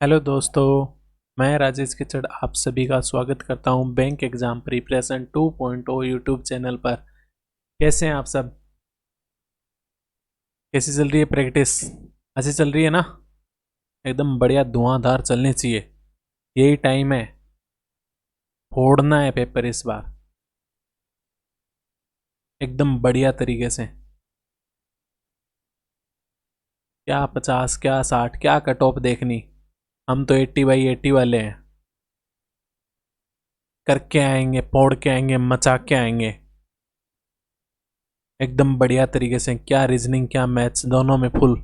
Hello दोस्तों। मैं राजेश किचड़ आप सभी का स्वागत करता हूं bank exam preparation 2.0 YouTube channel पर। कैसे हैं आप सब? कैसी चल रही है प्रैक्टिस? अच्छी चल रही है ना? एकदम बढ़िया धुआंधार चलनी चाहिए। यही टाइम है, फोड़ना है पेपर इस बार एकदम बढ़िया तरीके से। क्या 50 क्या 60 क्या कट ऑफ देखनी, हम तो 80/80 वाले हैं। करके आएंगे, फोड़ के आएंगे, मचा के आएंगे एकदम बढ़िया तरीके से। क्या रीजनिंग क्या मैथ्स दोनों में फुल।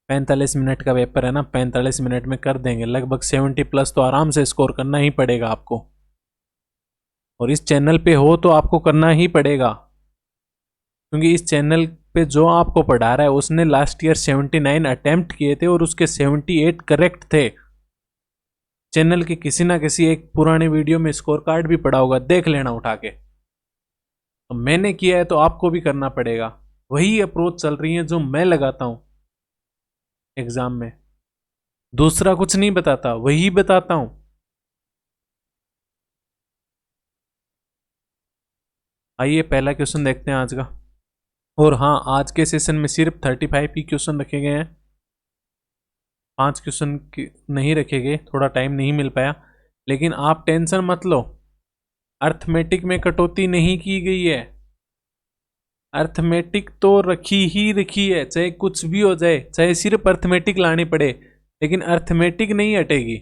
45 मिनट का पेपर है ना, 45 मिनट में कर देंगे लगभग 70+ तो आराम से स्कोर करना ही पड़ेगा आपको। और इस चैनल पे हो तो आपको करना ही पड़ेगा, क्योंकि इस चैनल पे जो आपको पढ़ा रहा है उसने लास्ट ईयर 79 अटेम्प्ट किए थे और उसके 78 करेक्ट थे। चैनल के किसी ना किसी एक पुराने वीडियो में स्कोर कार्ड भी पड़ा होगा, देख लेना उठा के। तो मैंने किया है तो आपको भी करना पड़ेगा। वही अप्रोच चल रही है जो मैं लगाता हूं एग्जाम में। दूसरा कुछ नहीं बताता, वही बताता हूं। आइए पहला क्वेश्चन देखते हैं आज का। और हाँ, आज के सेशन में सिर्फ 35 ही क्वेश्चन रखे गए हैं, 5 क्वेश्चन नहीं रखे गए, थोड़ा टाइम नहीं मिल पाया। लेकिन आप टेंशन मत लो, अर्थमेटिक में कटौती नहीं की गई है। अर्थमेटिक तो रखी ही रखी है, चाहे कुछ भी हो जाए, चाहे सिर्फ अर्थमेटिक लानी पड़े, लेकिन अर्थमेटिक नहीं हटेगी।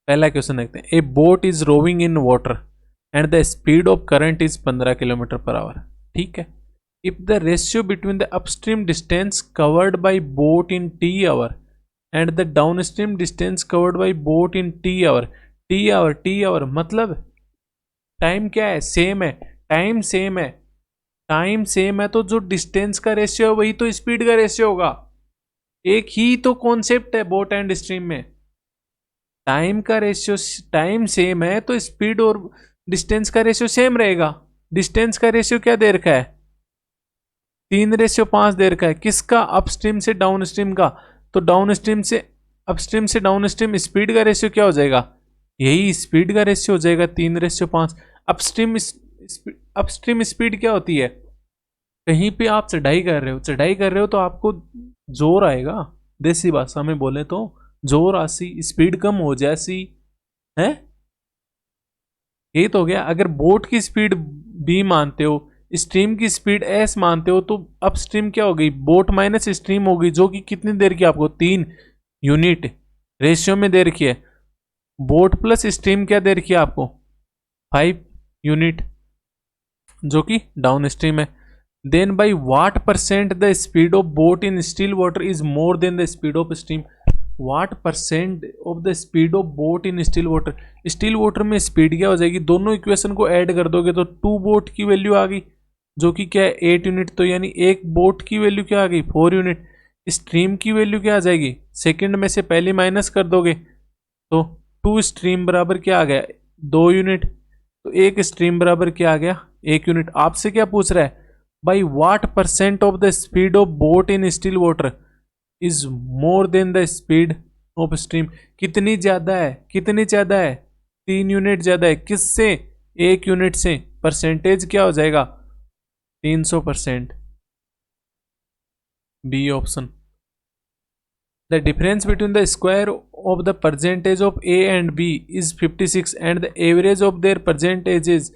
पहला क्वेश्चन देखते हैं। A boat is rowing in water and the speed of current is 15 kilometre per hour. ठीक है। If the ratio between the upstream distance covered by boat in T hour and the downstream distance covered by boat in T hour मतलब time क्या है? Same है। Time same है। Time same है तो जो डिस्टेंस का रेशियो है वही तो स्पीड का रेशियो होगा। एक ही तो कॉन्सेप्ट है बोट एंड स्ट्रीम में। टाइम का रेशियो, टाइम सेम है तो स्पीड और डिस्टेंस का रेशियो सेम रहेगा। डिस्टेंस का रेशियो क्या दे रखा है? 3:5 दे रखा है। किसका? अपस्ट्रीम से डाउन स्ट्रीम का। तो डाउन स्ट्रीम से अपस्ट्रीम से डाउन स्ट्रीम स्पीड का रेशियो क्या हो जाएगा? यही स्पीड का रेशियो हो जाएगा 3:5। अपस्ट्रीम अपस्ट्रीम स्पीड क्या होती है? कहीं पे आप चढ़ाई कर रहे हो, चढ़ाई कर रहे हो तो आपको जोर आएगा। देसी भाषा में बोले तो जोर आसी, स्पीड कम हो जैसी है। ये तो हो गया। अगर बोट की स्पीड बी मानते हो, स्ट्रीम की स्पीड एस मानते हो, तो अब स्ट्रीम क्या हो गई? बोट माइनस स्ट्रीम होगी, जो कि कितनी देर की आपको 3 यूनिट रेशियो में दे रखी है। बोट प्लस स्ट्रीम क्या दे रखी है आपको? 5 यूनिट, जो कि डाउन स्ट्रीम है। Then by what percent the speed of boat in still water is more than the speed of stream. What percent of the speed of boat in still water. Still water में speed क्या हो जाएगी? दोनों equation को add कर दोगे तो 2 boat की वैल्यू आ गई, जो कि क्या है? 8 यूनिट। तो यानी एक बोट की वैल्यू क्या आ गई? 4 यूनिट। स्ट्रीम की वैल्यू क्या आ जाएगी? सेकंड में से पहले माइनस कर दोगे तो 2 स्ट्रीम बराबर क्या आ गया? 2 यूनिट। तो एक स्ट्रीम बराबर क्या आ गया? 1 यूनिट। आपसे क्या पूछ रहा है? By what percent of the speed of boat in still water is more than the speed of stream. कितनी ज्यादा है? कितनी ज्यादा है? 3 यूनिट ज्यादा है। किससे? 1 यूनिट से। परसेंटेज क्या हो जाएगा? 300%। B option. The difference between the square of the percentage of A and B is 56 and the average of their percentages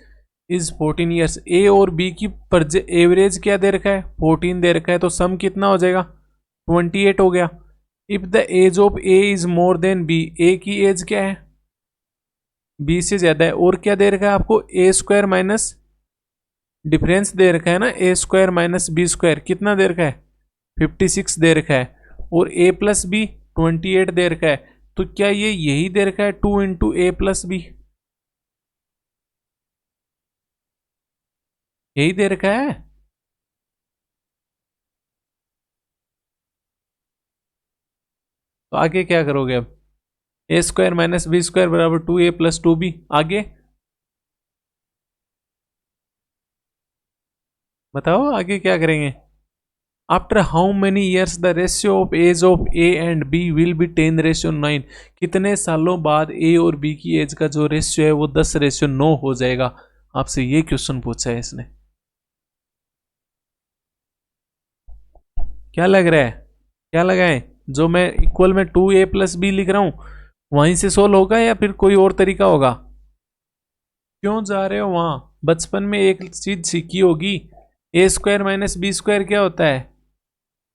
is 14 years. A और बी की एवरेज क्या दे रखा है? 14 दे रखा है। तो सम कितना हो जाएगा? 28 हो गया। If the age of A is more than B, A की एज क्या है? बी से ज्यादा है। और क्या दे रखा है आपको? ए स्क्वायर माइनस डिफरेंस दे रखा है ना, ए स्क्वायर माइनस बी स्क्वायर। कितना दे रखा है? 56 दे रखा है। और ए प्लस बी 28 दे रखा है। तो क्या ये यही दे रखा है? 2 × A + B, यही दे रखा है। तो आगे क्या करोगे अब? A square minus B square बराबर 2A + 2B। आगे बताओ, आगे क्या करेंगे? After how many years the ratio of age of A and B will be 10:9। कितने सालों बाद ए और बी की एज का जो रेशियो है वो 10:9 हो जाएगा। आपसे ये क्वेश्चन पूछा है इसने। क्या लग रहा है, क्या लगाए? जो मैं इक्वल में 2a+b लिख रहा हूं वहीं से सोल्व होगा या फिर कोई और तरीका होगा? क्यों जा रहे हो वहां? बचपन में एक चीज सीखी होगी, a² - b² क्या होता है?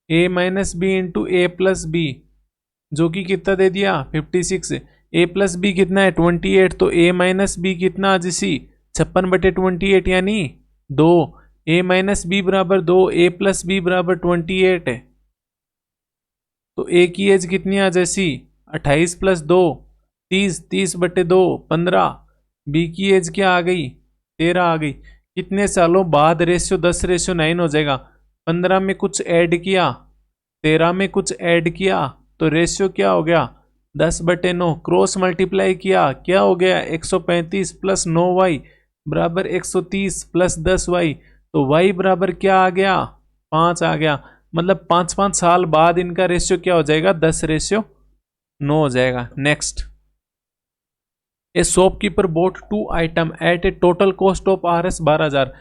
a - b इंटू a+b, जो कि कितना दे दिया 56। a+b कितना है 28, तो a - b कितना जिसी 56/28 यानी 2। a - b बराबर 2, a+b बराबर 28 है। तो a की एज कितनी आ जैसी 28 + 2 30, 30/2 15। b की एज क्या आ गई 13 आ गई। कितने सालों बाद रेशियो 10:9 हो जाएगा? 15 में कुछ ऐड किया, 13 में कुछ ऐड किया, तो रेशियो क्या हो गया 10/9। क्रॉस मल्टीप्लाई किया, क्या हो गया 135 + 9y बराबर 130 + 10y। तो y बराबर क्या आ गया 5 आ गया। मतलब 5-5 साल बाद इनका रेशियो क्या हो जाएगा 10:9 हो जाएगा। Next, a shopkeeper bought 2 item at a total cost of Rs 12,000।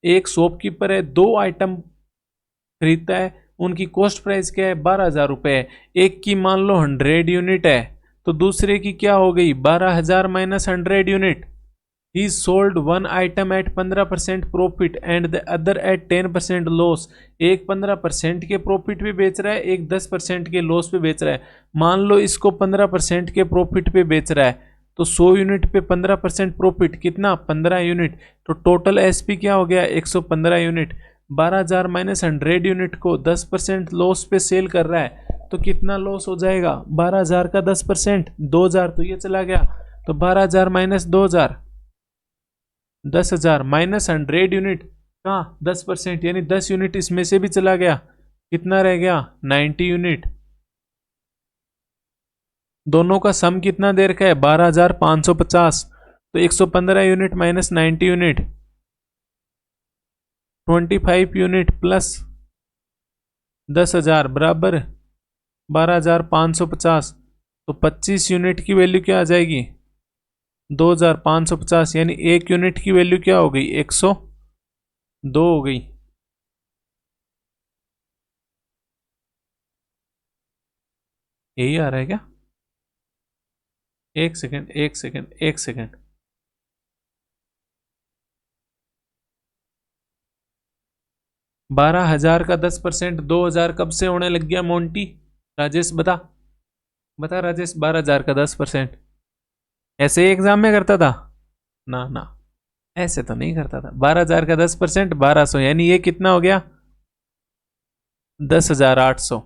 एक शॉपकीपर है, 2 आइटम खरीदता है, उनकी कॉस्ट प्राइस क्या है 12,000 रुपए है। एक की मान लो 100 यूनिट है, तो दूसरे की क्या हो गई 12,000 - 100 unit. He sold one item at 15% profit and the other at 10% loss. एक 15% के प्रॉफिट पे बेच रहा है, एक 10% के लॉस पे बेच रहा है। मान लो इसको 15% के प्रॉफिट पे बेच रहा है, तो 100 यूनिट पे 15% प्रॉफिट कितना 15 यूनिट, तो टोटल एसपी क्या हो गया 115 यूनिट। 12,000 - 100 यूनिट को 10% लॉस पे सेल कर रहा है, तो कितना लॉस हो जाएगा 12,000 का 10% 2,000, तो ये चला गया। तो 12,000 - 2,000 10,000 - 100 यूनिट का 10% यानी 10 यूनिट इसमें से भी चला गया, कितना रह गया 90 यूनिट। दोनों का सम कितना देर का है 12,550, तो 115 यूनिट - 90 यूनिट 25 यूनिट प्लस 10,000 बराबर 12,550, तो 25 यूनिट की वैल्यू क्या आ जाएगी 2,550, यानी एक यूनिट की वैल्यू क्या हो गई 102 हो गई। यही आ रहा है क्या? एक सेकंड एक सेकंड एक सेकंड। 12,000 का 10% 2,000 कब से होने लग गया मोंटी? राजेश बता, बता राजेश, 12,000 का 10% ऐसे ही एग्जाम में करता था? ना ना, ऐसे तो नहीं करता था। 12,000 का 10% 1200, यानी ये कितना हो गया 10,800।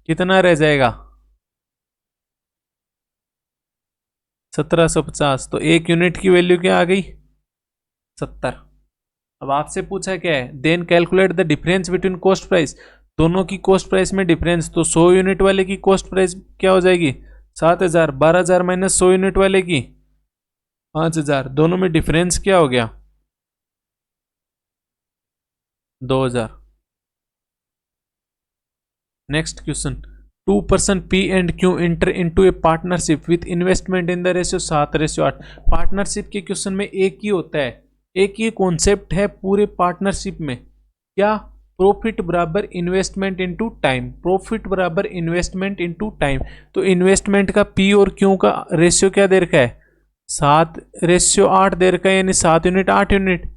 कितना रह जाएगा 1,750, तो एक यूनिट की वैल्यू क्या आ गई 70। अब आपसे पूछा क्या है, then calculate the difference between cost price. दोनों की कॉस्ट प्राइस में डिफरेंस, तो 100 यूनिट वाले की कॉस्ट प्राइस क्या हो जाएगी 7,000। 12,000 - 100 यूनिट वाले की 5,000, दोनों में डिफरेंस क्या हो गया 2,000। Next question, 2 person P and Q inter into A partnership with investment in the ratio 7:8। Partnership के क्वेश्चन में एक ही होता है, एक ही कॉन्सेप्ट है पूरे पार्टनरशिप में, क्या प्रॉफिट बराबर इन्वेस्टमेंट इनटू टाइम, प्रॉफिट बराबर इन्वेस्टमेंट इनटू टाइम। तो इन्वेस्टमेंट का P और Q का रेशियो क्या दे रखा है 7:8 दे रखा है, यानी 7 unit 8 unit.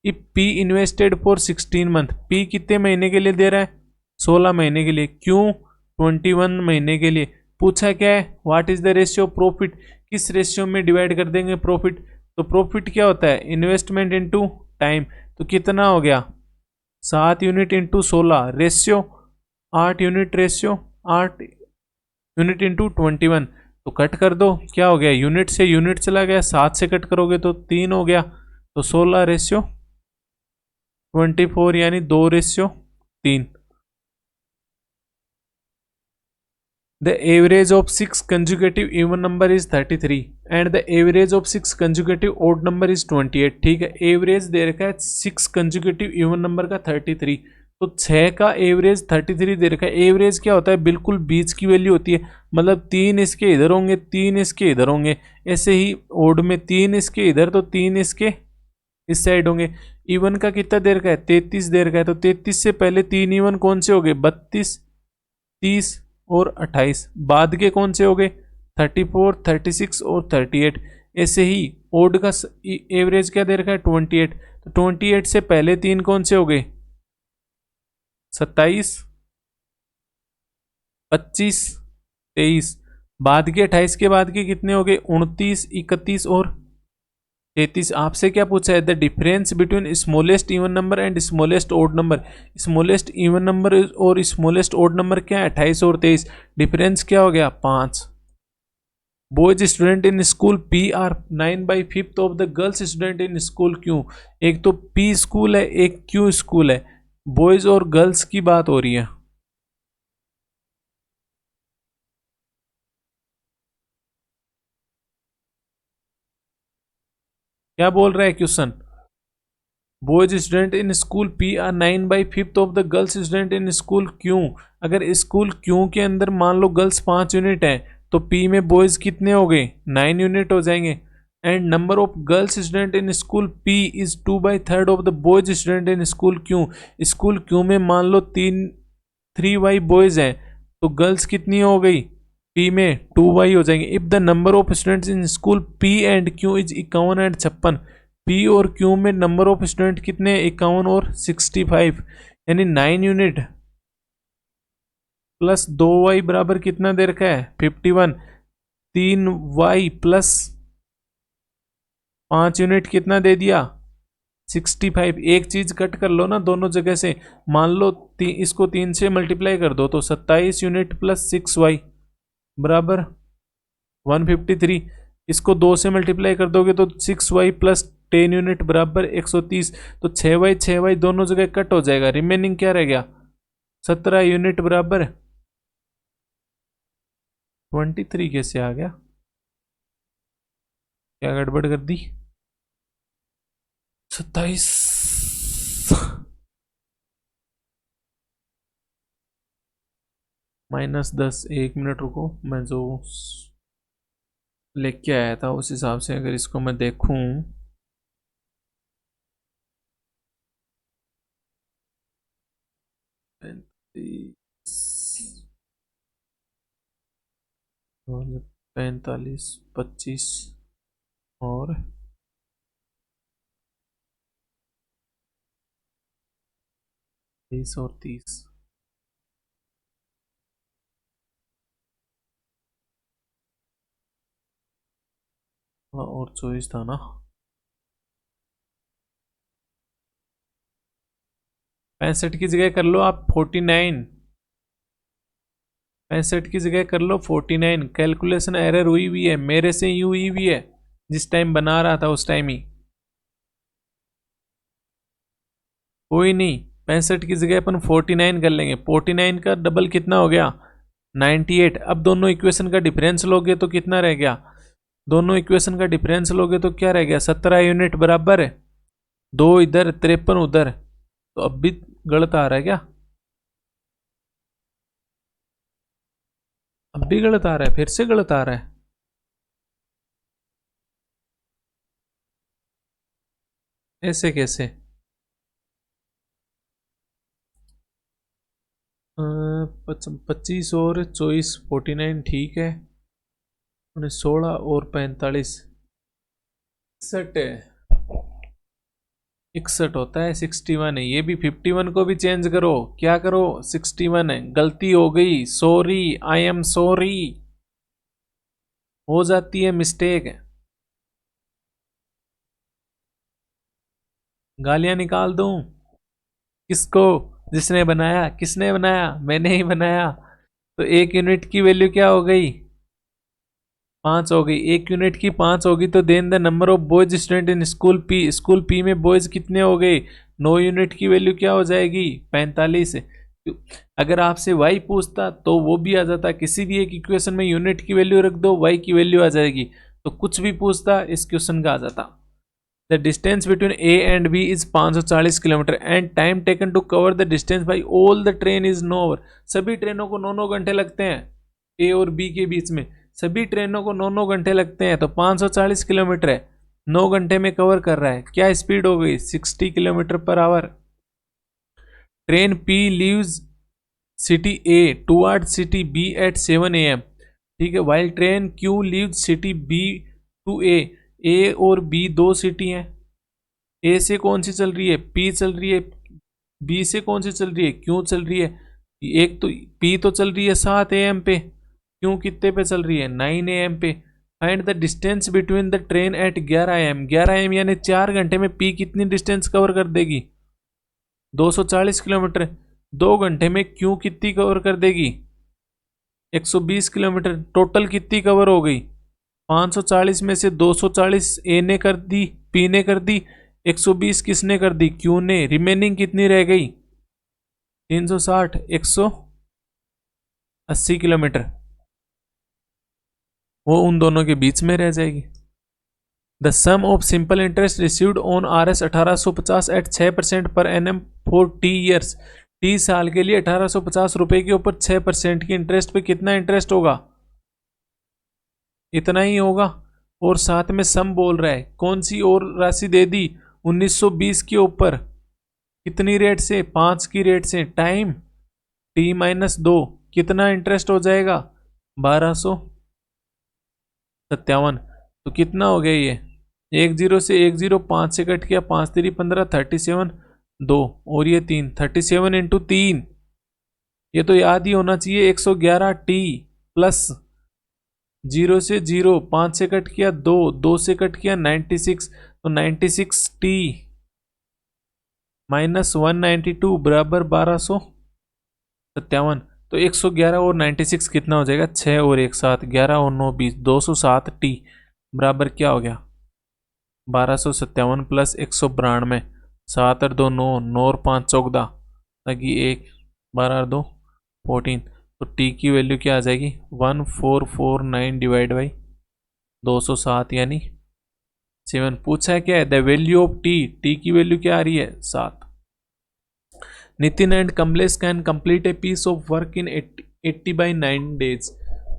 If P invested for 16 month, P कितने महीने के लिए दे रहा है 16 महीने के लिए, क्यों 21 महीने के लिए। पूछा क्या है what is the ratio profit, किस रेशियो में डिवाइड कर देंगे प्रॉफिट। तो प्रॉफिट क्या होता है इन्वेस्टमेंट इनटू टाइम, तो कितना हो गया 7 unit into 16 ratio 8 unit, ratio 8 unit into 21। तो कट कर दो, क्या हो गया यूनिट से यूनिट चला गया, 7 से कट करोगे तो 3 हो गया, तो 16:24 यानी 2:3। The average of 6 consecutive even number is 33 and the average of 6 consecutive odd number is 28. ठीक है, एवरेज दे रखा है 6 consecutive even number का 33, तो 6 का एवरेज 33 दे रखा है। एवरेज क्या होता है, बिल्कुल बीच की वैल्यू होती है, मतलब 3 इसके इधर होंगे 3 इसके इधर होंगे, ऐसे ही ओड में 3 इसके इधर तो 3 इसके इस साइड होंगे। इवन का कितना दे रखा है, 33 दे रखा है, तो 33 से पहले 3 इवन कौन से हो गए, 32, 30 और 28, बाद के कौन से हो गए, 34, 36 और 38। ऐसे ही ओड का एवरेज क्या दे रखा है, 28, तो 28 से पहले 3 कौन से हो गए, 27, 25, 23, बाद के 28 के बाद के कितने हो गए, 29, 31 और 33। आपसे क्या पूछा है, the difference between smallest even number and smallest odd number. Smallest even number और स्मॉलेस्ट ओड नंबर क्या है, 28 और 23, डिफरेंस क्या हो गया, 5। Boys student in school P R 9/5 of the girls student in school Q. एक तो पी स्कूल है, एक क्यू स्कूल है, बॉयज और गर्ल्स की बात हो रही है। क्या बोल रहा है question, boys student in school P R 9/5 of the girls student in school Q. अगर स्कूल क्यू के अंदर मान लो गर्ल्स 5 यूनिट है, तो पी में बॉयज कितने हो गए, 9 यूनिट हो जाएंगे। And number of girls student in school P is 2/3 of the boys student in school Q. School Q में मान लो 3y बॉयज हैं, तो गर्ल्स कितनी हो गई, पी में 2y हो जाएंगे। If the number of students in school P and Q is 51 and 56, P और क्यू में नंबर ऑफ स्टूडेंट कितने, 51 और 65, यानी 9 यूनिट प्लस 2y बराबर कितना दे रखा है, 51। 3y प्लस 5 यूनिट कितना दे दिया, 65। एक चीज कट कर लो ना दोनों जगह से, मान लो इसको 3 से मल्टीप्लाई कर दो, तो 27 यूनिट प्लस 6y बराबर 153। इसको 2 से मल्टीप्लाई कर दोगे तो 6y प्लस 10 यूनिट बराबर 130, तो 6y दोनों जगह कट हो जाएगा, रिमेनिंग क्या रह गया, 17 यूनिट बराबर 23। कैसे आ गया, क्या गड़बड़ कर दी, 27 -10। 1 मिनट रुको, मैं जो लेके आया था उस हिसाब से अगर इसको मैं देखूं, और 45, 25 और 30 और 30, और 24 था ना, 65 की जगह कर लो आप 49, 65 की जगह कर लो 49। कैलकुलेशन एरर हुई हुई है, मेरे से यूं हुई हुई है, जिस टाइम बना रहा था उस टाइम ही। कोई नहीं, 65 की जगह अपन 49 कर लेंगे, 49 का डबल कितना हो गया, 98। अब दोनों इक्वेशन का डिफरेंस लोगे तो कितना रह गया, दोनों इक्वेशन का डिफरेंस लोगे तो क्या रह गया, 17 यूनिट बराबर है 2 इधर 53 उधर। तो अब भी गलत आ रहा है क्या, अब भी गलत आ रहा है, फिर से गलत आ रहा है, ऐसे कैसे, 25 और 24 49 ठीक है, 16 और 45 61 है, 61 होता है, 61 है, ये भी 51 को भी चेंज करो, क्या करो, 61 है, गलती हो गई, सॉरी, आई एम सॉरी, हो जाती है मिस्टेक, गालियां निकाल दूं, किसको, जिसने बनाया, किसने बनाया, मैंने ही बनाया। तो 1 यूनिट की वैल्यू क्या हो गई, 5 हो गई, 1 यूनिट की 5 होगी, तो then the number of boys student in school P में बॉयज कितने हो गए, 9 यूनिट की वैल्यू क्या हो जाएगी, 45। अगर आपसे y पूछता तो वो भी आ जाता, किसी भी एक इक्वेशन में यूनिट की वैल्यू रख दो y की वैल्यू आ जाएगी, तो कुछ भी पूछता इस क्वेश्चन का आ जाता। The distance between A and B is 540 kilometre and time taken to cover the distance by all the train is 9 hour. सभी ट्रेनों को 9 घंटे लगते हैं ए और बी के बीच में, सभी ट्रेनों को 9 घंटे लगते हैं, तो 540 किलोमीटर है, 9 घंटे में कवर कर रहा है। क्या स्पीड हो गई? 60 kilometre per hour. Train P leaves city A toward city B at 7 AM, ठीक है। While train Q leaves city B to A और बी दो सिटी हैं। ए से कौन सी चल रही है? पी चल रही है। बी से कौन सी चल रही है? क्यू चल रही है। एक तो पी तो चल रही है 7 AM पे, क्यू कितने पे चल रही है? 9 AM पे। Find the distance between the train eight 11 AM। 11 AM यानी 4 घंटे में पी कितनी डिस्टेंस कवर कर देगी? 240 किलोमीटर। 2 घंटे में क्यू कितनी कवर कर देगी? 120 किलोमीटर। टोटल कितनी कवर हो गई? 540 में से 240 ए ने कर दी, पी ने कर दी, 120 किसने कर दी? क्यू ने। रिमेनिंग कितनी रह गई? 360, 180 किलोमीटर, वो उन दोनों के बीच में रह जाएगी। The sum of simple interest received on RS 1850 at 6% per NM for T years. 30 साल के लिए 1850 रुपए के ऊपर 6% की इंटरेस्ट पे कितना इंटरेस्ट होगा? इतना ही होगा। और साथ में सम बोल रहा है, कौन सी और राशि दे दी? 1920 के ऊपर कितनी रेट से? 5 की रेट से। टाइम T-2 कितना इंटरेस्ट हो जाएगा? 1257। तो कितना हो गया ये? 10 से 10, 5 से कट किया, 5 3 15, 37 2 और ये 3, 37 इंटू 3, ये तो याद ही होना चाहिए। 111T प्लस 0 से 0, 5 से कट किया 2, 2 से कट किया 96, तो 96T माइनस 192 बराबर 1257। तो 111 और 96 कितना हो जाएगा? 6 और 1 7, 11 और 9 20, 207T बराबर क्या हो गया? 1257 प्लस 192, 7 और 2 9, 9 और 5 14, ताकि 1, 12 और 2 14। तो टी की वैल्यू क्या आ जाएगी? 1449 डिवाइड बाई 207 यानी 7। पूछा है क्या है? The value of T. T की वैल्यू क्या आ रही है? 7। Nitin and Kamlesh can complete a piece of work in 80 by 9 days.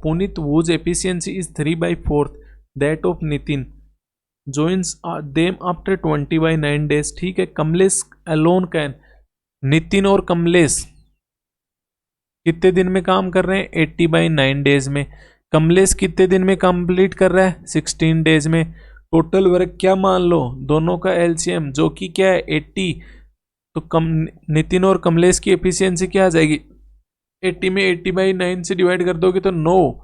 Puneet whose efficiency is 3 by 4th that of Nitin joins them after 20 by 9 days. ठीक है। कमलेश alone can, नितिन और कमलेश कितने दिन में काम कर रहे हैं? 80 by 9 days में। कमलेश कितने दिन में कंप्लीट कर रहा है? 16 days में। टोटल वर्क क्या मान लो? दोनों का एलसीएम जो कि क्या है? 80। तो नितिन और कमलेश की एफिशिएंसी क्या आ जाएगी? 80 में 80 बाई 9 से डिवाइड कर दोगे तो 9।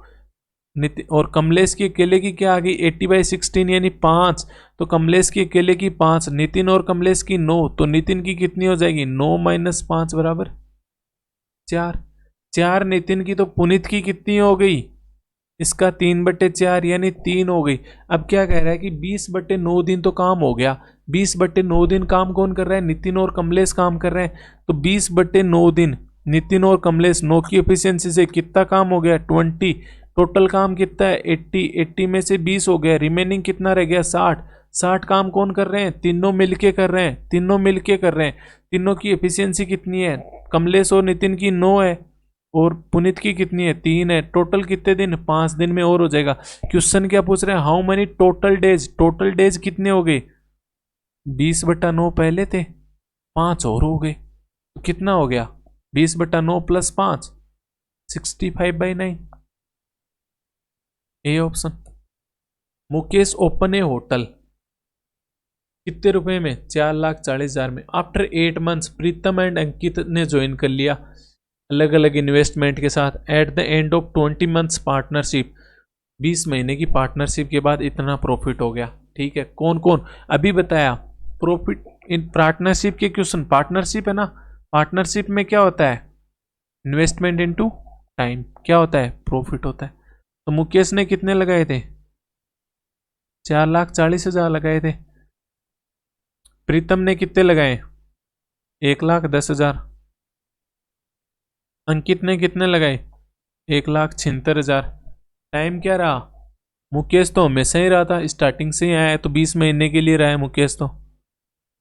नितिन और कमलेश की अकेले की क्या आ गई? 80 बाई 16 यानी 5। तो कमलेश की अकेले की 5, नितिन और कमलेश की 9, तो नितिन की कितनी हो जाएगी? 9 माइनस 5 बराबर 4। 4 नितिन की, तो पुनीत की कितनी हो गई? इसका 3/4 यानी 3 हो गई। अब क्या कह रहा है कि 20/9 दिन तो काम हो गया। 20/9 दिन काम कौन कर रहा है? नितिन और कमलेश काम कर रहे हैं। तो 20/9 दिन नितिन और कमलेश 9 की एफिशिएंसी से कितना काम हो गया? 20। टोटल काम कितना है? 80। 80 में से 20 हो गया, रिमेनिंग कितना रह गया? 60। 60 काम कौन कर रहे हैं? तीनों मिलके कर रहे हैं। तीनों मिलके कर रहे हैं। तीनों की एफिशिएंसी कितनी है? कमलेश और नितिन की 9 है और पुनीत की कितनी है? 3 है। टोटल कितने दिन? 5 दिन में और हो जाएगा। क्वेश्चन क्या पूछ रहे हैं? How many total days. Total days कितने हो गए? 20/9 पहले थे, 5 और हो गए, तो कितना हो गया? 20/9 plus 5, 65/9। A option. Mukesh open A hotel कितने रुपए में? 4,40,000 में। आफ्टर 8 months प्रीतम एंड अंकित ने ज्वाइन कर लिया अलग अलग इन्वेस्टमेंट के साथ। At the end of 20 months partnership, 20 महीने की पार्टनरशिप के बाद इतना प्रॉफिट हो गया। ठीक है। कौन कौन? अभी बताया प्रॉफिट इन पार्टनरशिप के क्वेश्चन। पार्टनरशिप है ना, पार्टनरशिप में क्या होता है? Investment into time. क्या होता है? प्रॉफिट होता है। तो मुकेश ने कितने लगाए थे? 4,40,000 लगाए थे। प्रीतम ने कितने लगाए? 1,10,000। अंकित ने कितने लगाए? 1,76,000। टाइम क्या रहा? मुकेश तो हमेशा ही रहा था, स्टार्टिंग से ही आया है, तो 20 महीने के लिए रहा है मुकेश तो।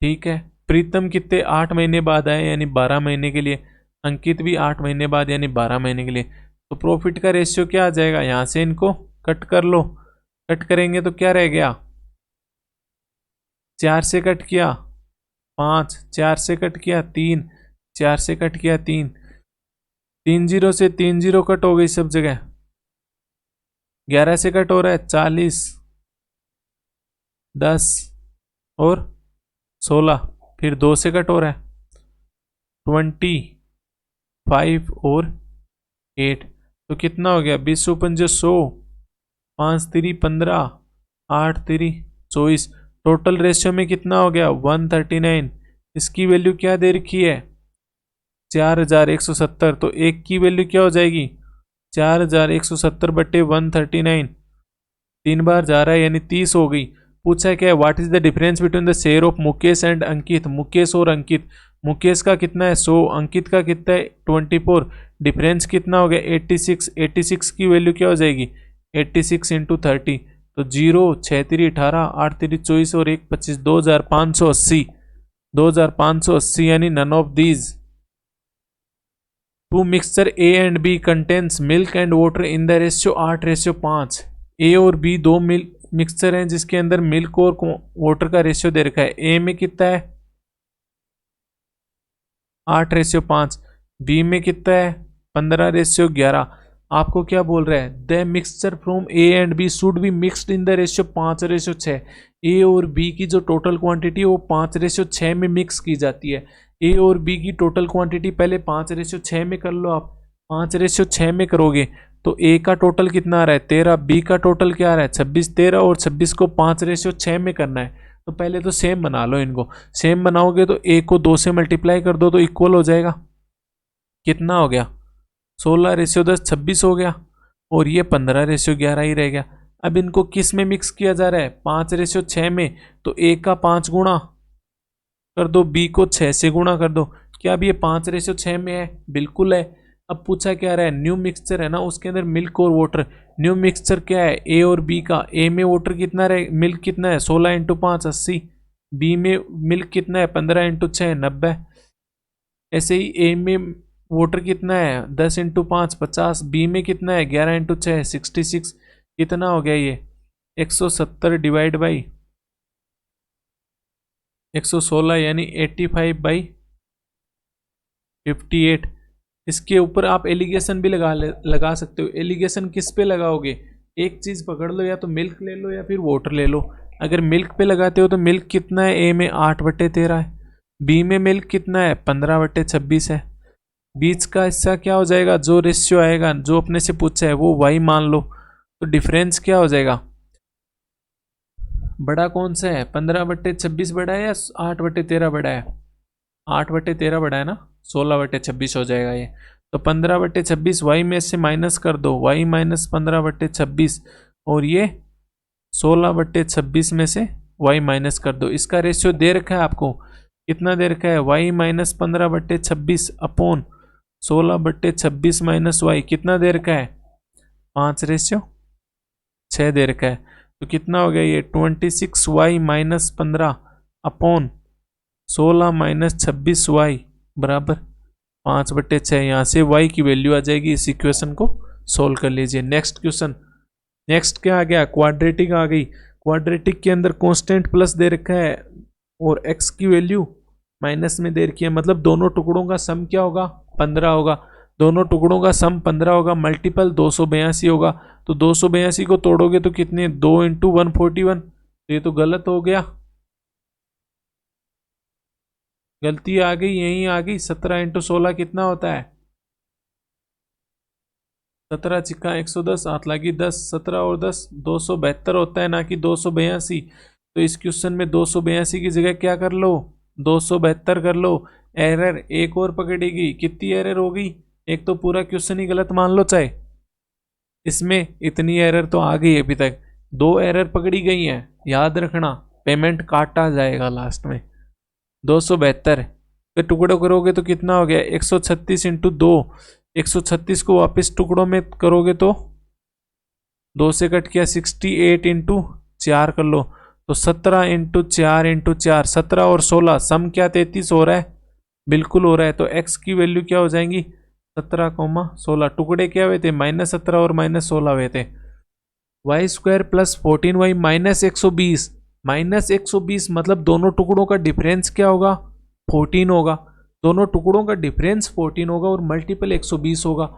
ठीक है। प्रीतम कितने 8 महीने बाद आए, यानी 12 महीने के लिए। अंकित भी 8 महीने बाद यानी 12 महीने के लिए। तो प्रॉफिट का रेशियो क्या आ जाएगा? यहाँ से इनको कट कर लो। कट करेंगे तो क्या रह गया? 4 से कट किया 5, 4 से कट किया 3, 4 से कट किया 3, 3 जीरो से 3 जीरो कट हो गई सब जगह। 11 से कट हो रहा है 40, 10 और 16, फिर 2 से कट हो रहा है 25 और 8। तो कितना हो गया? 20 पंजे 100, 5 3 15, 8 3 24। टोटल रेशियो में कितना हो गया? 139। इसकी वैल्यू क्या दे रखी है? 4170। तो एक की वैल्यू क्या हो जाएगी? 4170 बटे 139। 3 बार जा रहा है यानी 30 हो गई। पूछा क्या है? What is the difference between the share of Mukesh and Ankit? Mukesh और अंकित। मुकेश का कितना है? 100। अंकित का कितना है? 24। डिफरेंस कितना हो गया? 86। 86 की वैल्यू क्या हो जाएगी? 86 इंटू 30। तो 0, 6 3 18, 8 3 24 और 1 25, 2580। 2580 यानी none of these two mixture A and B contains milk and water in the ratio 8:5। A और बी दो मिक्सचर हैं जिसके अंदर मिल्क और वाटर का रेशियो दे रखा है। ए में कितना है? 8:5। बी में कितना है? 15:11। आपको क्या बोल रहा है? The mixture from A and B should be mixed in the ratio 5:6। A और बी की जो टोटल क्वांटिटी है वो 5:6 में मिक्स की जाती है। ए और बी की टोटल क्वांटिटी पहले 5:6 में कर लो। आप 5:6 में करोगे तो ए का टोटल कितना आ रहा है? 13। बी का टोटल क्या आ रहा है? 26। 13 और 26 को 5:6 में करना है। तो पहले तो सेम बना लो इनको। सेम बनाओगे तो ए को 2 से मल्टीप्लाई कर दो तो इक्वल हो जाएगा। कितना हो गया? 16:10 26 हो गया। और ये 15:11 ही रह गया। अब इनको किस में मिक्स किया जा रहा है? 5:6 में। तो ए का 5 गुणा कर दो, बी को 6 से गुणा कर दो। क्या अब ये 5:6 में है? बिल्कुल है। अब पूछा क्या रहा है? न्यू मिक्सचर है ना, उसके अंदर मिल्क और वाटर। न्यू मिक्सचर क्या है? ए और बी का। ए में वाटर कितना रहे? मिल्क कितना है? 16 इंटू 5 80। बी में मिल्क कितना है? 15 इंटू 6 90। ऐसे ही ए में वाटर कितना है? 10 इंटू 5 50। बी में कितना है? 11 इंटू 6 66। कितना हो गया ये? 170 डिवाइड बाई 116 यानी 85/58। इसके ऊपर आप एलिगेशन भी लगा सकते हो। एलिगेशन किस पे लगाओगे? एक चीज पकड़ लो, या तो मिल्क ले लो या फिर वाटर ले लो। अगर मिल्क पे लगाते हो तो मिल्क कितना है? ए में 8/13 है। बी में मिल्क कितना है? 15/26 है। बीच का हिस्सा क्या हो जाएगा? जो रेशियो आएगा, जो अपने से पूछा है वो वाई मान लो। तो डिफरेंस क्या हो जाएगा? बड़ा कौन सा है? 15/26 बड़ा है या 8/13 बड़ा है? 8/13 बड़ा है ना। 16/26 हो जाएगा ये। तो 15/26 वाई में से माइनस कर दो, वाई माइनस 15/26। और ये 16/26 में से वाई माइनस कर दो। इसका रेशियो दे रखा है आपको। कितना दे रखा है? Y minus 15/26 upon 16/26 minus Y. कितना दे रखा है? 5:6 दे रखा है। तो कितना हो गया ये? 26y minus 15 upon 16 minus 26y बराबर 5/6। यहाँ से y की वैल्यू आ जाएगी। इस इक्वेशन को सोल्व कर लीजिए। Next question. नेक्स्ट क्या आ गया? क्वाड्रेटिक आ गई। क्वाड्रेटिक के अंदर कांस्टेंट प्लस दे रखा है और x की वैल्यू माइनस में दे रखी है। मतलब दोनों टुकड़ों का सम क्या होगा? 15 होगा। दोनों टुकड़ों का सम 15 होगा। मल्टीपल 282 होगा। तो 282 को तोड़ोगे तो कितने? 2 इंटू 141। तो ये तो गलत हो गया। गलती आ गई, यहीं आ गई। 17 इंटू 16 कितना होता है? 17 चिक्का 110, हाथ लगी 10। 17 और 10 272 होता है, ना कि 282। तो इस क्वेश्चन में 282 की जगह क्या कर लो? 272 कर लो। एरर एक और पकड़ेगी। कितनी एरर होगी? एक तो पूरा क्वेश्चन ही गलत मान लो चाहे। इसमें इतनी एरर तो आ गई अभी तक। 2 एरर पकड़ी गई हैं, याद रखना। पेमेंट काटा जाएगा लास्ट में। 272 फिर टुकड़े करोगे तो कितना हो गया? 136 इंटू 2 136 को वापस टुकड़ों में करोगे तो 2 से कट किया, 68 इंटू 4 कर लो, तो 17 इंटू 4 इंटू 4, 17 और 16 सम क्या 33 हो रहा है, बिल्कुल हो रहा है। तो x की वैल्यू क्या हो जाएंगी, 17,16। टुकड़े क्या हुए थे, -17 और -16 हुए थे। Y square plus 14y minus 120, -120 मतलब दोनों टुकड़ों का डिफरेंस क्या होगा, 14 होगा। दोनों टुकड़ों का डिफरेंस 14 होगा और मल्टीपल 120 होगा।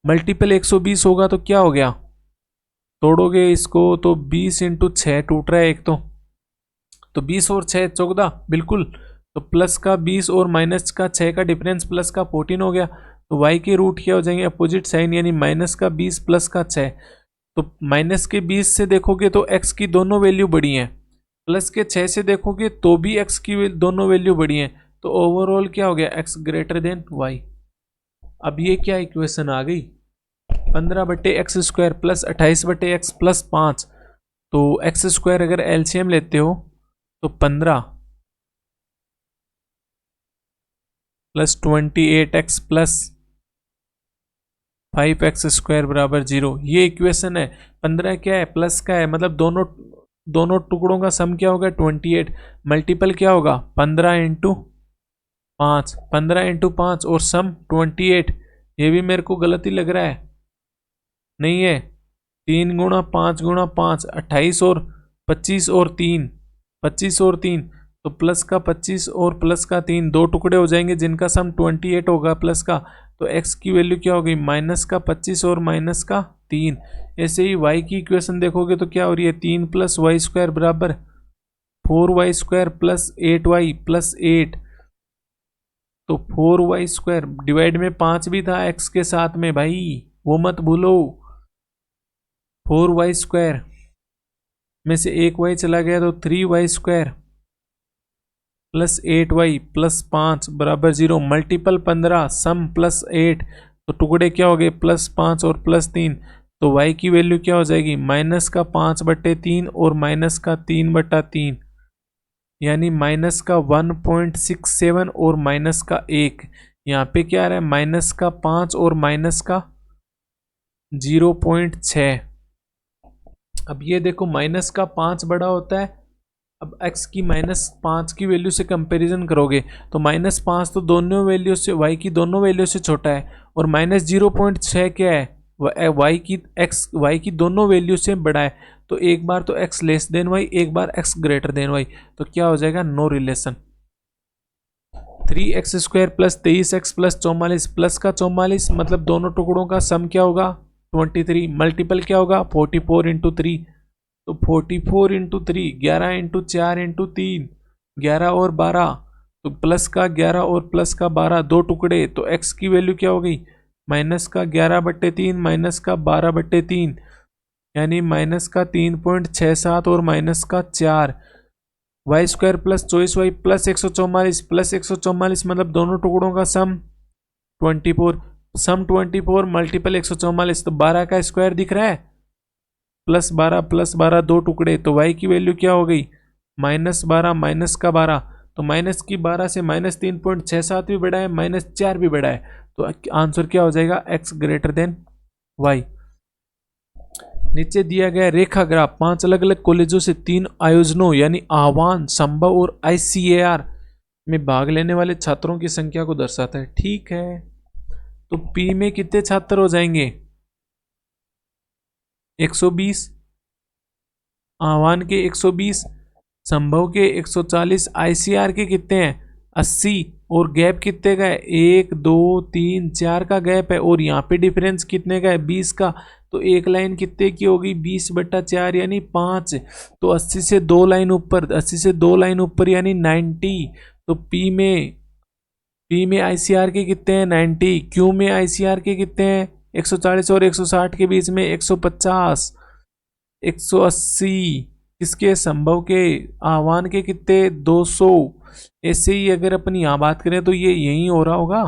मल्टीपल 120 होगा तो क्या हो गया, तोड़ोगे इसको तो 20 इंटू 6 टूट रहा है एक, तो 20 और 6 14 बिल्कुल। तो प्लस का 20 और माइनस का 6 का डिफरेंस प्लस का 14 हो गया। तो y के रूट क्या हो जाएंगे, अपोजिट साइन, यानी माइनस का 20 प्लस का 6। तो माइनस के 20 से देखोगे तो x की दोनों वैल्यू बड़ी हैं, प्लस के 6 से देखोगे तो भी x की दोनों वैल्यू बड़ी हैं। तो ओवरऑल क्या हो गया, x ग्रेटर देन y। अब ये क्या इक्वेशन आ गई, 15/x² प्लस 28/x प्लस 5। तो x² अगर एलसीएम लेते हो तो 15 प्लस 28x प्लस 5x² बराबर 0। ये इक्वेशन है। 15 क्या है, प्लस का है, मतलब दोनों टुकड़ों का सम क्या होगा 28, मल्टीपल क्या होगा 15 इंटू 5, 15 इंटू 5 और सम 28। ये भी मेरे को गलत ही लग रहा है, नहीं है, 3 गुणा 5 गुणा 5 28 और 25 और 3, 25 और 3, तो प्लस का 25 और प्लस का 3 दो टुकड़े हो जाएंगे जिनका सम 28 होगा प्लस का। तो x की वैल्यू क्या होगी, माइनस का 25 और माइनस का 3। ऐसे ही y की इक्वेशन देखोगे तो क्या हो रही है, 3 प्लस वाई स्क्वायर बराबर 4y² प्लस 8y प्लस 8। तो 4y² डिवाइड में 5 भी था x के साथ में भाई, वो मत भूलो। 4y² में से एक y चला गया तो 3y² प्लस 8y प्लस 5 बराबर 0, मल्टीपल 15 सम प्लस 8। तो टुकड़े क्या हो गए, प्लस 5 और प्लस 3। तो y की वैल्यू क्या हो जाएगी, माइनस का 5/3 और माइनस का 3/3, यानी माइनस का 1.67 और माइनस का 1। यहाँ पे क्या आ रहा है, माइनस का 5 और माइनस का 0.6। अब ये देखो माइनस का 5 बड़ा होता है। अब x की -5 की वैल्यू से कंपैरिजन करोगे तो -5 तो दोनों वैल्यू से y की दोनों वैल्यू से छोटा है, और -0.6 क्या है, y की दोनों वैल्यू से बड़ा है। तो एक बार तो x लेस देन y, एक बार x ग्रेटर देन y, तो क्या हो जाएगा, no relation. 3x² plus 23x plus 44 plus का 44 मतलब दोनों टुकड़ों का सम क्या होगा 23, मल्टीपल क्या होगा 44 इंटू 3। तो 44 इंटू 3, 11 इंटू 4 इंटू 3, 11 और 12, तो प्लस का 11 और प्लस का 12 दो टुकड़े। तो x की वैल्यू क्या हो गई, माइनस का 11/3 माइनस का 12/3, यानी माइनस का 3.67 और माइनस का 4। y² plus 24y plus 144 plus 144 मतलब दोनों टुकड़ों का सम 24, सम 24 मल्टीपल 144, तो 12 का स्क्वायर दिख रहा है, प्लस 12 दो टुकड़े। तो y की वैल्यू क्या हो गई, -12 माइनस का 12, तो माइनस की 12 से -3.67 भी बड़ा है, -4 भी बड़ा है। तो आंसर क्या हो जाएगा, x ग्रेटर देन y। नीचे दिया गया रेखा ग्राफ 5 अलग अलग कॉलेजों से 3 आयोजनों यानी आह्वान, संभव और ICAR में भाग लेने वाले छात्रों की संख्या को दर्शाता है। ठीक है, तो P में कितने छात्र हो जाएंगे, 120, आह्वान के 120, संभव के 140, ICAR के कितने हैं 80, और गैप कितने का है 1 2 3 4 का गैप है, और यहाँ पे डिफरेंस कितने का है 20 का। तो एक लाइन कितने की होगी 20/4 यानी 5। तो 80 से 2 लाइन ऊपर, 80 से 2 लाइन ऊपर यानी 90। तो P में ICR के कितने हैं 90, Q में ICR के कितने हैं 140 और 160 के बीच में 150, 180, किसके संभव के, आह्वान के कितने 200। ऐसे ही अगर अपन यहाँ बात करें तो ये यहीं हो रहा होगा,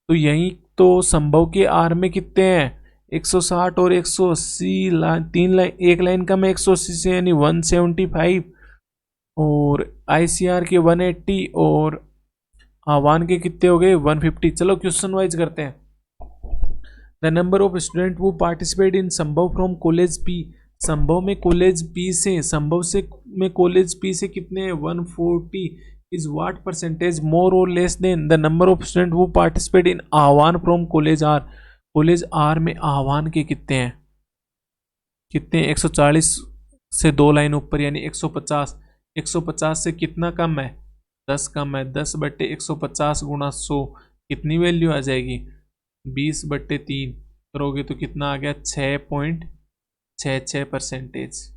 तो यहीं तो संभव के R में कितने हैं 160 और 180, तीन लाइन, एक लाइन का में 180 से यानी 175, और ICR के 180 और आह्वान के कितने हो गए 150। चलो क्वेश्चन वाइज करते हैं। द नंबर ऑफ स्टूडेंट वो पार्टिसिपेट इन संभव फ्रॉम कॉलेज पी, संभव में कॉलेज पी से, संभव से में कॉलेज पी से कितने हैं 140 इज व्हाट परसेंटेज मोर और less than the number of student वो पार्टिसिपेट इन आह्वान from college R, college R में आह्वान के कितने हैं, कितने 140 से 2 लाइन ऊपर यानी 150, 150 से कितना कम है 10 कम है, 10/150 गुणा 100 कितनी वैल्यू आ जाएगी 20/3 करोगे तो कितना आ गया 6.66%।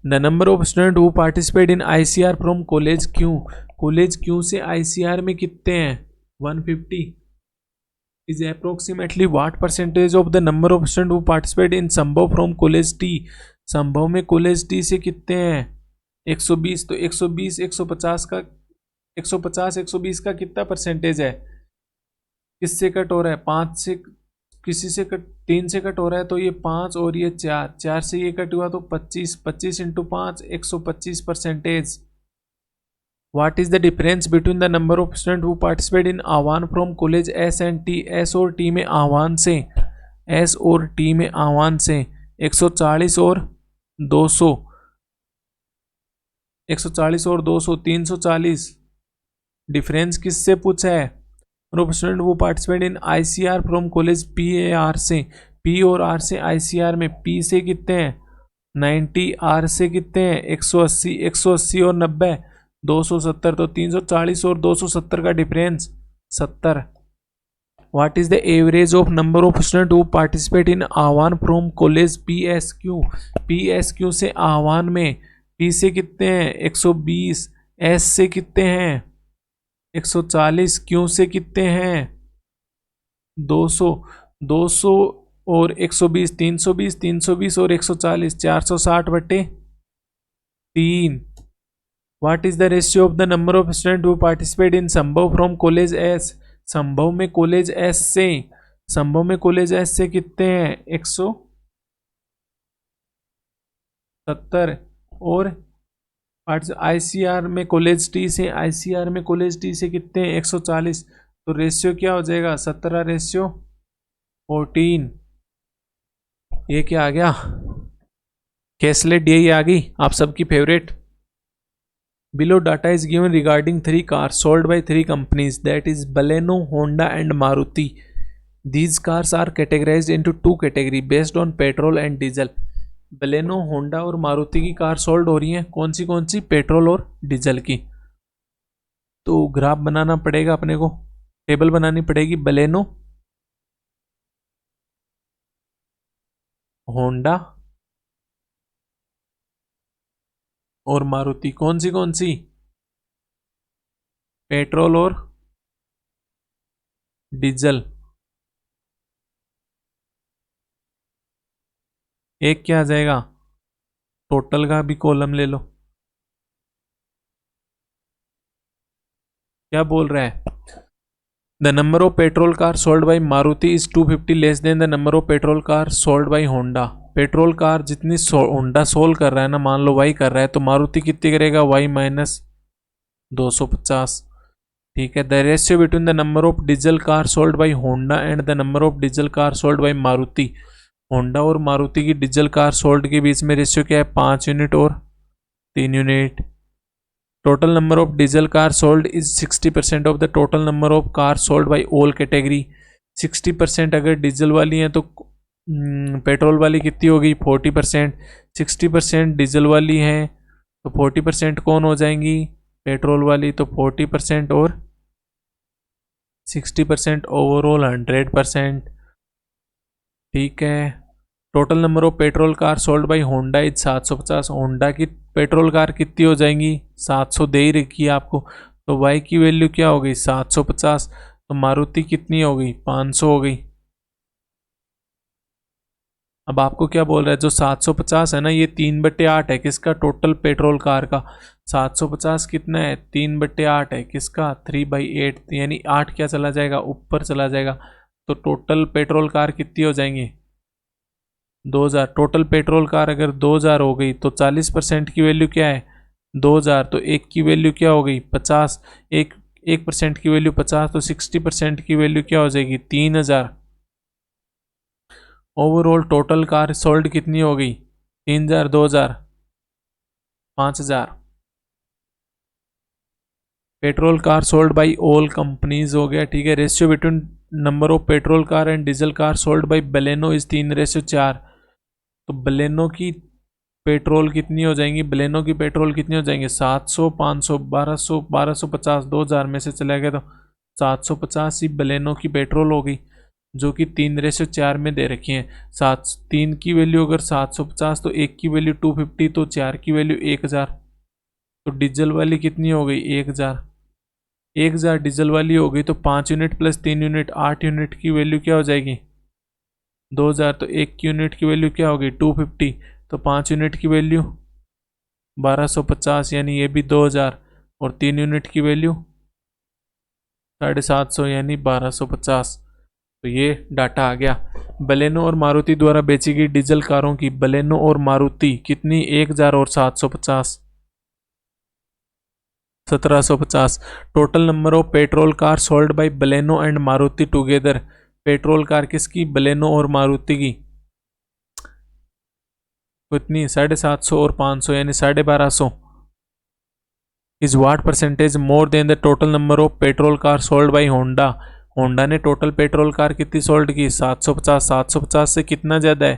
The number of student who participate in ICR from college Q, college Q से आईसीआर में कितने हैं 150 is approximately what percentage of the number of student who participate इन संभव फ्रॉम कॉलेज टी, संभव में कॉलेज टी से कितने हैं 120, तो 120 150 का 150 120 का कितना परसेंटेज है, किससे कट हो रहा है 5 से, किसी से कट 3 से कट हो रहा है तो ये 5 और ये 4, 4 से ये कट हुआ तो 25, 25 into 5 125%। What is the difference between the number of student who participate in आह्वान from college S and T, S और टी में आह्वान से, एस और टी में आह्वान से 140 और 200, 140 और 200 340, डिफरेंस किससे पूछा है ग्रुप स्टूडेंट वो participate in ICR from college P A R से, पी और आर से आईसीआर में पी से कितने हैं 90, आर से कितने हैं 180, 180 और 90 270, तो 340 और 270 का difference 70। What is the average of number of student who participate in आह्वान from college P S Q, P S Q से आह्वान में पी से कितने हैं 120, एस से कितने हैं 140, क्यू से कितने हैं 200, 200 और 120 320, 320 और 140 460/3। What is the ratio of the number of student who participate इन संभव फ्रॉम कॉलेज एस, संभव में कॉलेज एस से, संभव में कॉलेज एस से कितने हैं 170 और आईसीआर में कॉलेज टी से, आईसीआर में कॉलेज टी से कितने हैं 140, तो रेशियो क्या हो जाएगा 17/14। ये क्या आ गया कैसलेट, यही आ गई आप सबकी favourite. Below data is given regarding 3 cars sold by 3 companies, that is Baleno, Honda and Maruti. These cars are categorized into 2 categories based on petrol and diesel. Baleno, Honda और मारुति की कार सोल्ड हो रही हैं, कौन सी petrol और diesel की। तो graph बनाना पड़ेगा अपने को, टेबल बनानी पड़ेगी बलेनो, होंडा और मारुति, कौन सी पेट्रोल और डीजल। एक क्या आ जाएगा टोटल का भी कॉलम ले लो, क्या बोल रहा है the number of petrol car sold by Maruti is 250 less than the number of petrol car sold by Honda. Petrol car जितनी होंडा सोल्ड कर रहा है ना, मान लो वाई कर रहा है, तो मारुति कितनी करेगा वाई -250। ठीक है, the ratio between the number of diesel car sold by Honda and the number of diesel car sold by Maruti, Honda और मारुति की डीजल कार सोल्ड के बीच में रेशियो क्या है 5 यूनिट और 3 unit. Total number of diesel car sold is 60% of the total number of car sold by all category. 60% अगर diesel वाली हैं तो पेट्रोल वाली कितनी होगी 40%, 60% डीजल वाली हैं तो 40% कौन हो जाएंगी पेट्रोल वाली, तो 40% और 60% ओवरऑल 100%। ठीक है, total number of petrol car sold by Honda is 750। Honda की पेट्रोल कार कितनी हो जाएंगी 700 दे ही रखी है आपको, तो वाई की वैल्यू क्या हो गई 750, तो मारुति कितनी हो गई 500 हो गई। अब आपको क्या बोल रहा है जो 750 है ना, ये 3/8 है किसका टोटल पेट्रोल कार का, 750 कितना है 3/8 है किसका 3/8, यानी 8 क्या चला जाएगा ऊपर चला जाएगा, तो टोटल पेट्रोल कार कितनी हो जाएंगी 2000। टोटल पेट्रोल कार अगर 2000 हो गई तो 40% की वैल्यू क्या है 2000, तो एक की वैल्यू क्या हो गई 50, 1% की वैल्यू 50, तो 60% की वैल्यू क्या हो जाएगी 3000। ओवरऑल टोटल कार सोल्ड कितनी हो गई 3000, 2000, 5000। Petrol car sold by all companies हो गया, ठीक है। Ratio between number of petrol car and diesel car sold by Baleno is 3:4। तो बलेनो की पेट्रोल कितनी हो जाएंगी, बलेनो की पेट्रोल कितनी हो जाएंगे 700, 500, 1200, 1250, 2000 में से चला गया तो 750 ही बलेनो की पेट्रोल हो गई, जो कि 3:4 में दे रखी है। 3 की वैल्यू अगर 750 तो 1 की वैल्यू 250 तो 4 की वैल्यू 1000। तो डीजल वाली कितनी हो गई 1000, 1000 डीजल वाली हो गई, तो 5 यूनिट प्लस 3 यूनिट 8 यूनिट की वैल्यू क्या हो जाएगी 2000। तो 1 की यूनिट की वैल्यू क्या होगी 250, तो 5 यूनिट की वैल्यू 1250 यानी ये भी 2000, और 3 यूनिट की वैल्यू 750 यानी 1250। तो ये डाटा आ गया। बलेनो और मारुति द्वारा बेची गई डीजल कारों की, बलेनो और मारुति कितनी 1000 और 750, 1750। Total number of petrol car sold by Baleno and Maruti together. Petrol car किसकी, बलेनो और मारुति की, कितनी 750 और 500 यानी 1250। Is what percentage more than the total number of petrol car sold by Honda. Honda ने टोटल पेट्रोल कार कितनी sold की 750। 750 से कितना ज़्यादा है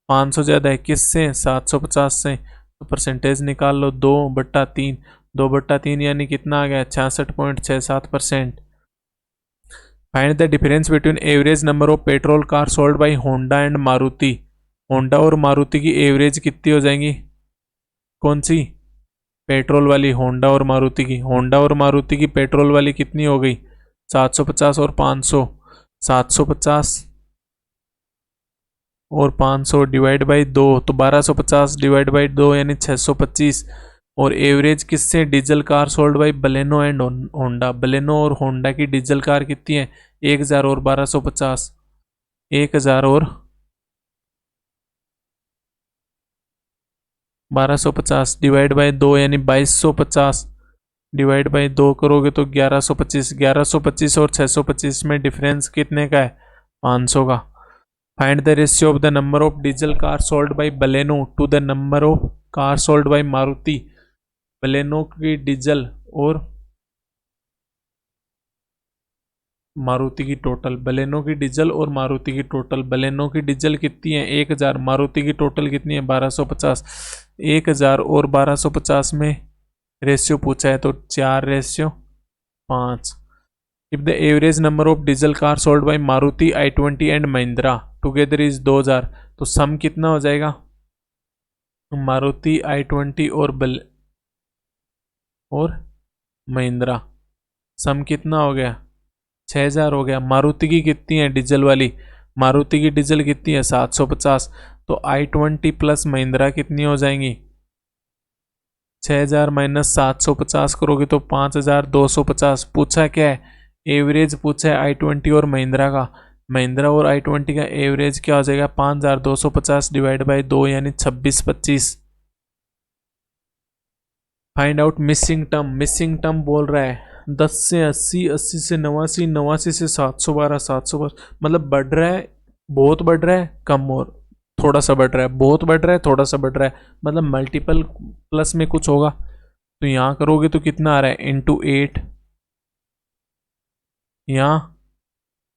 500 ज़्यादा है, किससे 750 से। तो परसेंटेज निकाल लो 2/3, 2/3 यानी कितना आ गया 66.67%। Find the difference between average number of petrol car sold by Honda and Maruti. Honda और मारुति की एवरेज कितनी हो जाएंगी, कौन सी पेट्रोल वाली, होंडा और मारुति की। होंडा और मारुति की पेट्रोल वाली कितनी हो गई 750 और 500, 750 और 500 डिवाइड बाई 2, तो 1250 डिवाइड बाई 2 यानी 625। और एवरेज किससे, diesel car sold by Baleno and Honda. Baleno और होंडा की डीजल कार कितनी है 1000 और 1250, 1000 और 1250 डिवाइड बाई 2 यानी 2250, डिवाइड बाई 2 करोगे तो 1125। 1125 और 625 में डिफरेंस कितने का है 500 का। Find the ratio of the number of diesel car sold by Baleno to the number of car sold by Maruti. Baleno की डीजल और मारुति की टोटल, बलेनो की डीजल और मारुति की टोटल। बलेनो की डीजल कितनी है 1000, मारुति की टोटल कितनी है 1250। 1000 और 1250 में रेशियो पूछा है तो 4:5। If the average number of diesel car sold by Maruti i20 and Mahindra together is 2000, तो सम कितना हो जाएगा मारुति i20 और महिंद्रा, सम कितना हो गया 6000 हो गया। मारुति की कितनी है डीजल वाली, मारुति की डीजल कितनी है 750, तो i20 प्लस महिंद्रा कितनी हो जाएंगी 6000 माइनस 750 करोगे तो 5250। पूछा क्या है एवरेज पूछा है i20 और महिंद्रा का। महिंद्रा और i20 का एवरेज क्या हो जाएगा 5250 डिवाइड बाई 2 यानी 2625। Find out missing term. Missing term बोल रहा है 10 से 80, 80 से 89, 89 से 712, 712 मतलब बढ़ रहा है, बहुत बढ़ रहा है, कम और थोड़ा सा बढ़ रहा है, बहुत बढ़ रहा है, थोड़ा सा बढ़ रहा है, मतलब मल्टीपल प्लस में कुछ होगा। तो यहाँ करोगे तो कितना आ रहा है इंटू 8, यहाँ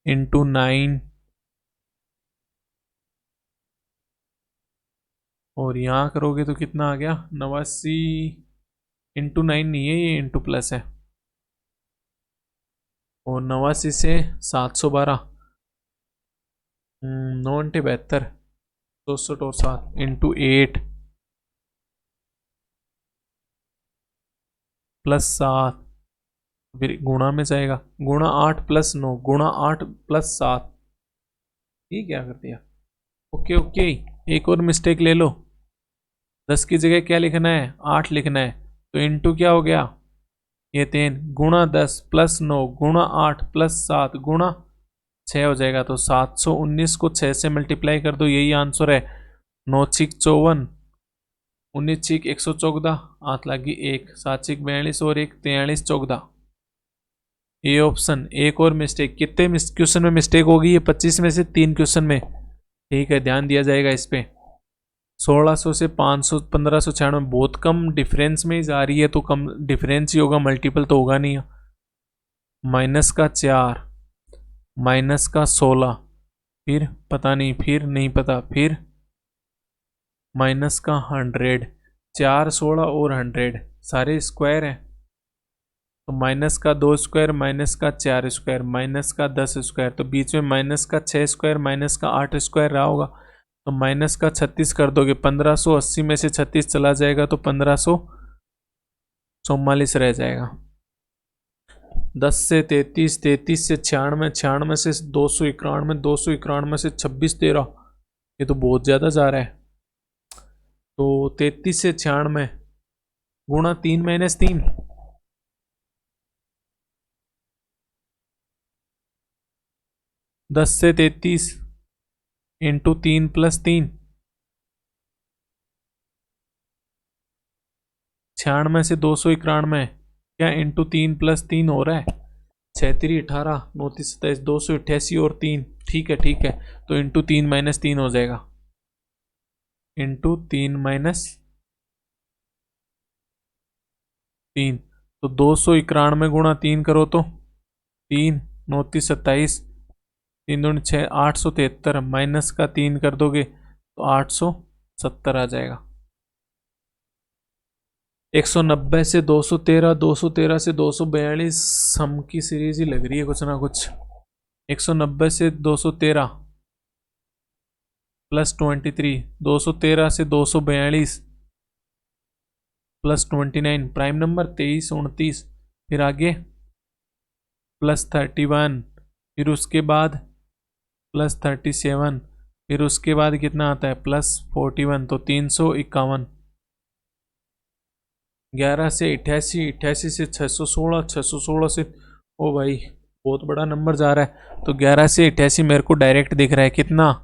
इंटू 9, और यहाँ करोगे तो कितना आ गया 89, इंटू 9 नहीं है ये इंटू प्लस है, और 89 से 712, 9×72, 64 और 7 इंटू 8 प्लस 7, फिर गुणा में जाएगा, गुणा 8 प्लस 9, गुणा 8 प्लस 7। ये क्या कर दिया, ओके ओके। एक और मिस्टेक ले लो, 10 की जगह क्या लिखना है 8 लिखना है, तो इंटू क्या हो गया ये 3, गुणा 10 प्लस 9 गुणा 8 प्लस 7 गुणा 6 हो जाएगा। तो 719 को 6 से मल्टीप्लाई कर दो, यही आंसर है। 9 छिक 54, 19 छिक 114, 8 लगी 1, 7 छिक 42 और 1 43 14। A option. एक और मिस्टेक, कितने क्वेश्चन में मिस्टेक होगी? ये 25 में से 3 क्वेश्चन में। ठीक है, ध्यान दिया जाएगा इस पे। 1600 से 500, 1596 बहुत कम डिफरेंस में ही जा रही है, तो कम डिफरेंस ही होगा, मल्टीपल तो होगा नहीं। माइनस का 4, माइनस का 16, फिर पता नहीं, फिर नहीं पता, फिर माइनस का 100, 4, 16 और 100 सारे स्क्वायर हैं, तो माइनस का 2 स्क्वायर, माइनस का 4 स्क्वायर, माइनस का 10 स्क्वायर, तो बीच में माइनस का 6 स्क्वायर, माइनस का 8 स्क्वायर रहा होगा, तो माइनस का 36 कर दोगे, 1580 में से 36 चला जाएगा तो 1544 रह जाएगा। 10 से 33, 33 से 96, 96 से 291, 291 से 26, 13, ये तो बहुत ज़्यादा जा रहा है। तो 33 से 96 गुणा 3 माइनस 3, 10 से 33 इंटू 3 प्लस 3, 96 से 291, क्या इंटू 3 प्लस 3 हो रहा है? 6×3 18, 29 27, 288 और 3, ठीक है ठीक है, तो इंटू 3 माइनस 3 हो जाएगा, इंटू 3 माइनस 3, तो 291 गुणा 3 करो तो 3, 29 27, 3 दूनी 6, 873, माइनस का 3 कर दोगे तो 870 आ जाएगा। 190 से 213, 213 से 242, सम की सीरीज ही लग रही है कुछ ना कुछ। 190 से 213 प्लस 23, 213 से 242 प्लस 29, प्राइम नंबर 23, 29, फिर आगे प्लस 31, फिर उसके बाद प्लस 37, फिर उसके बाद कितना आता है? प्लस 41, तो 351। 11 से 88, 88 से 616, 616 से, ओ भाई बहुत बड़ा नंबर जा रहा है, तो 11 से 88 मेरे को डायरेक्ट दिख रहा है कितना?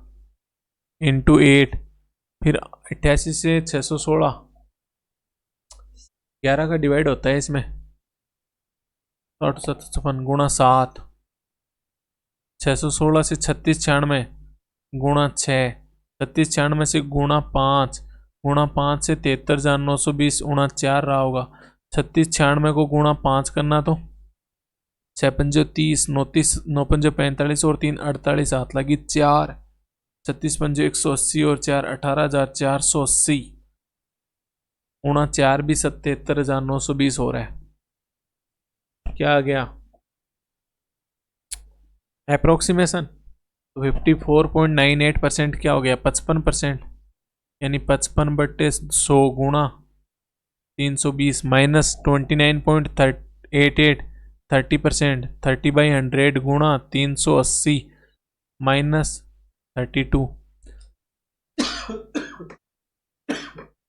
इंटू 8, फिर 88 से 616, 11 का डिवाइड होता है इसमें, 60 गुणा 7, 616 से 3696 गुणा 6, 3696 से गुणा 5, गुणा 5 से 73,920 गुणा 4 रहा होगा। 3696 को गुणा 5 करना तो 6×5 30, 29, 9×5 45 और 3 48, हाथ लगी 4, 36×5 180 और 4 18,480 गुणा 4 भी 77,920 हो रहा है। क्या आ गया? अप्रोक्सीमेशन, तो 54.98% क्या हो गया? 55%, यानी 55/100 गुणा 320 माइनस 29.88, 30%, 30/100 गुणा 380 माइनस 32,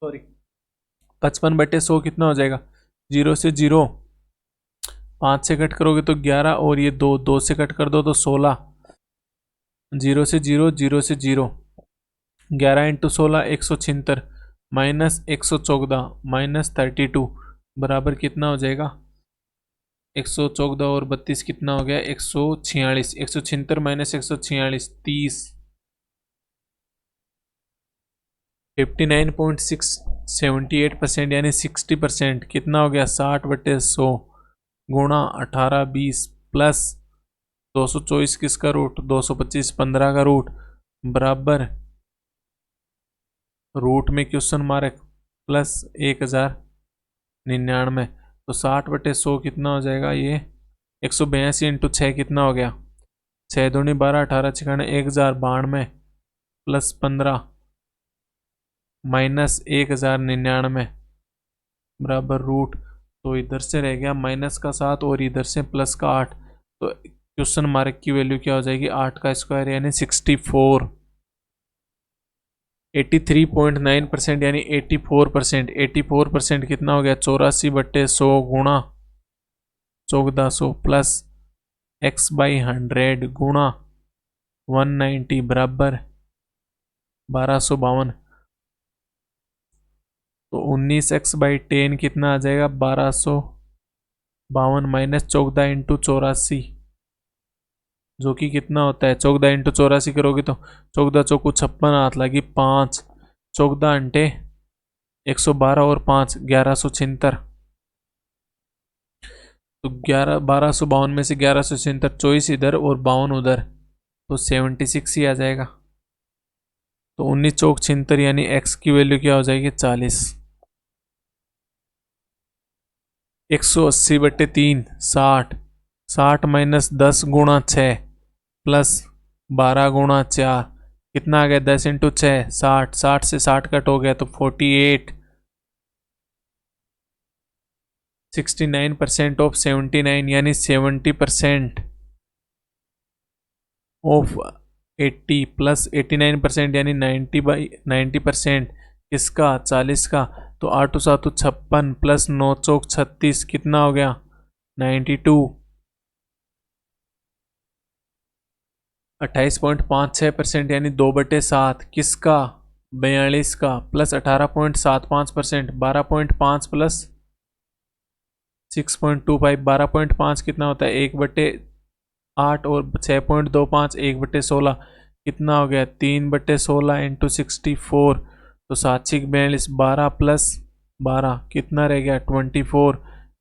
सॉरी 55/100 कितना हो जाएगा? 0 से 0, 5 से कट करोगे तो 11, और ये 2, 2 से कट कर दो तो 16, 0 से 0, 0 से 0, 11 इंटू 16 176 माइनस 114 माइनस 32 बराबर कितना हो जाएगा? 114 और 32 कितना हो गया? 146, 176 माइनस 146, 30, 59.678% यानी 60%, कितना हो गया? 60/100 गुणा 18 20 प्लस 224 किसका रूट? 225, 15 का रूट बराबर रूट में क्वेश्चन मार्क प्लस 1099, तो 60/100 कितना हो जाएगा? ये 182 इंटू 6 कितना हो गया? 6 दूनी 12, 18 छिकाने 1092 प्लस 15 माइनस 1099 बराबर रूट, तो इधर से रह गया माइनस का 7 और इधर से प्लस का 8, तो क्वेश्चन मार्क की वैल्यू क्या हो जाएगी? 8 का स्क्वायर यानी 64, 83.9% यानी 84%, 84% कितना हो गया? 84/100 गुणा 1400 प्लस x/100 गुणा 190 बराबर 1252, तो 19x/10 कितना आ जाएगा? 52 माइनस 14 इंटू 84, जो कि कितना होता है, 14 इंटू 84 करोगे तो 14 चौकू 56, हाथ लगी 5, 14 अंटे 112 और 5 1176। तो 1252 में से 1176, 24 इधर और 52 उधर, तो 76 ही आ जाएगा। तो 19 चौक 76 यानी x की वैल्यू क्या हो जाएगी 40। 180/3 60, 60 माइनस 10 गुणा 6 प्लस 12 गुणा 4 कितना आ गया 10 इंटू 6 60, 60 से 60 कट हो गया तो 48। 69% ऑफ 79 यानी 70% ऑफ 80 प्लस 89% यानी 90% किसका 40 का। तो 8 7 56 प्लस 9 चौक 36 कितना हो गया 92। 28.56% यानी 2/7 किसका 42 का, प्लस 18.75% 12.5 प्लस 6.25 12.5 कितना होता है 1/8 और 6.25 1/16 कितना हो गया 3/16 इंटू 64। तो 7×42 12 प्लस 12 कितना रह गया 24।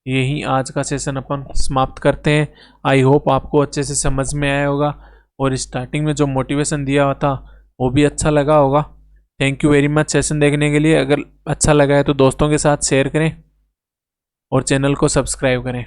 यही आज का सेशन अपन समाप्त करते हैं। आई होप आपको अच्छे से समझ में आया होगा और स्टार्टिंग में जो मोटिवेशन दिया हुआ था वो भी अच्छा लगा होगा। Thank you very much session देखने के लिए। अगर अच्छा लगा है तो दोस्तों के साथ शेयर करें और चैनल को सब्सक्राइब करें।